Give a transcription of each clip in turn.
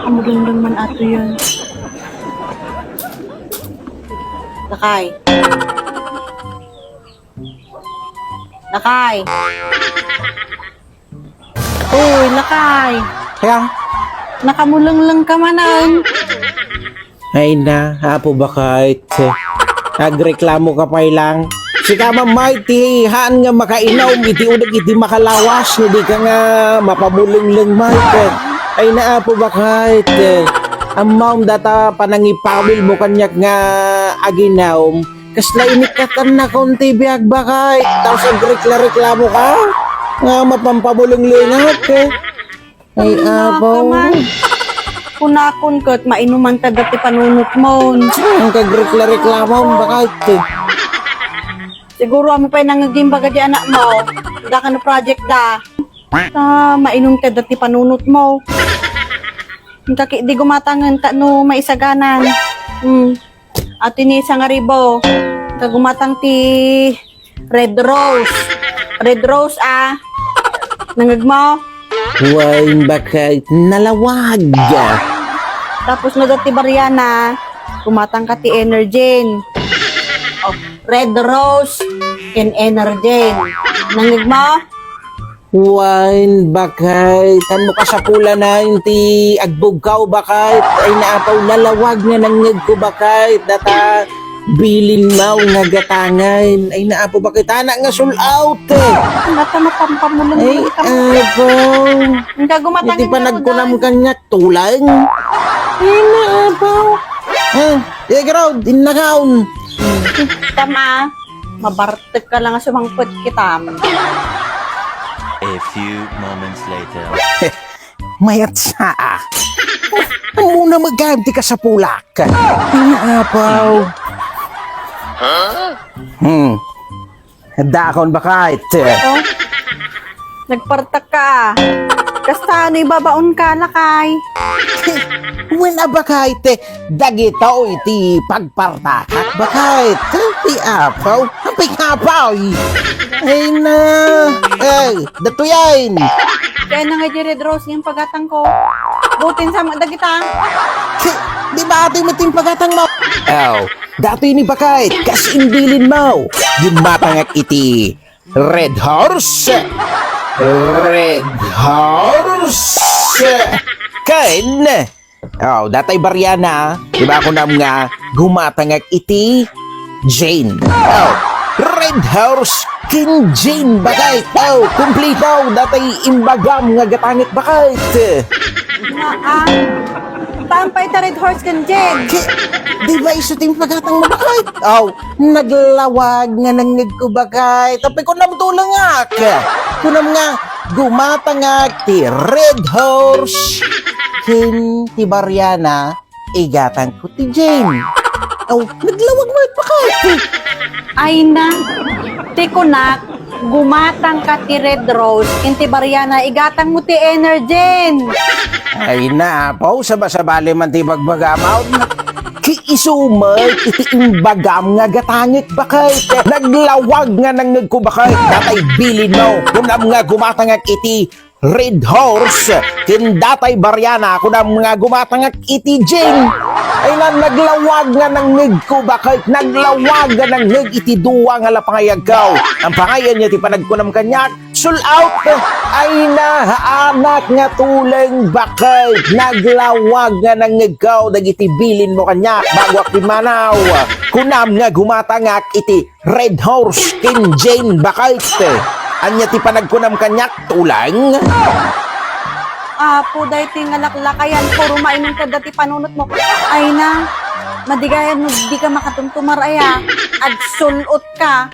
Ang magandang man ato yun. Lakay. Lakay. Uy, Lakay. Kaya, Nakamulong-lang ka manan. ay na, hapo ba kahit nagreklamo ka pa lang. Si ka mamighty, haan nga makainom, iti udag iti makalawas, hindi ka nga mapamuling-ling Mike. Ay na, hapo ba kahit ang maum data panangipawil mo kanyak nga aginaw, kasla inikatan na konti biyag ba kahit, tapos nagreklamo ka, nga mapampamuling-lingat. Ay, abaw. Kunakon kat mainuman ta dati panunot mo. Ang kagreklamo bakit? Siguro amo pa nangaging baga di anak mo. Da ka no project da. Mainom ta dati panunot mo. Kaki di gumatangan ta no maisaganan. At ini isang aribo. Kagumatang ti Red Rose. Red Rose Nangag mo? Wine bakit nalawag? Tapos no dati Bariana, kumatang ka ti Energen. Red Rose and Energen. Nangig mo? Wine bakit? Tan mo ka sa pula na ti agbugkaw bakit? Ay naapaw nalawag nga nangig ko bakit? Data bilin mo nga gatangan. Ay naapaw bakit? Anak nga sold out Nata mapampamulan Ay mo ita mo. apaw. Ang kagumatangin Hindi pa nagkunam kanyak tulang. Ay naapaw. Crowd, innakaon. Tama, mabartek ka lang sa mangpot kita. A few moments later. Mayat saa. Ang muna magkamti ka sa pulak. Inaapaw. Dakon ba kahit? Oh, nagpartak ka. Kasta ano ibabaon ka, Lakay. Wala ba kahit? Dagitaw iti pagpartakak ba kahit? Ti apaw. Apay kapaw. Ay na. Ay, dato yan. Kaya na nga di Red Rose yung pagatang ko. Butin sa mga dagita. Di ba ito yung matimpagatang mo? Dato yun ba kahit? Kas imbilin mo. Gumatangak iti Red Horse. Red Horse. Kain. Datay Bariana. Di ba ako nam nga gumatangak iti Jane. Red Horse King Jane bakit? Kumplito. Datay imbagam nga gatangit bakit? Tampay ta Red Horse kan Jen. Di ba iso ting pagatang mo bakit? Naglawag nga nangig ko bakit? Tapi ko namtulang kunam nga gumatangag ti Red Horse kin ti Bariana igatang ko ti Jane. Naglawag mo bakit? Ay na, tikunak, gumatang ka ti Red Rose, inti Bariana, igatang mo ti Energen. Ay na, sabali man ti bagbagamaw. Kiisumay, iti imbagam nga gatangit bakit? Naglawag nga nangig ko bakit? Datay bilin mo, kunam nga gumatangag iti Red Horse, kin datay Bariana, kunam nga gumatangag iti Jane. Ay na naglawag nga nangig ko bakit? Naglawag nga nangig iti duwa nga lapangayagaw. Ang pangayan niya ti panagkunam kanyak, sold out. Ay na anak nga tuleng bakit? Naglawag nga nangigaw dagiti bilin mo kanyak bago akimanaw. Kunam nga gumatangak iti Red Horse kin Jane bakit? Anya ti panagkunam kanyak tulang? Puday ti ngalaklakayan, puro mainong ka dati panunot mo. Ay na, madigayan mo, di ka makatumtumar aya. Agsulot ka.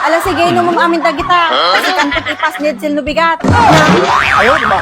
Ala sige, inom mo amin dagita. Kasi kanto ipas nid sil nubigat. Ayun mo.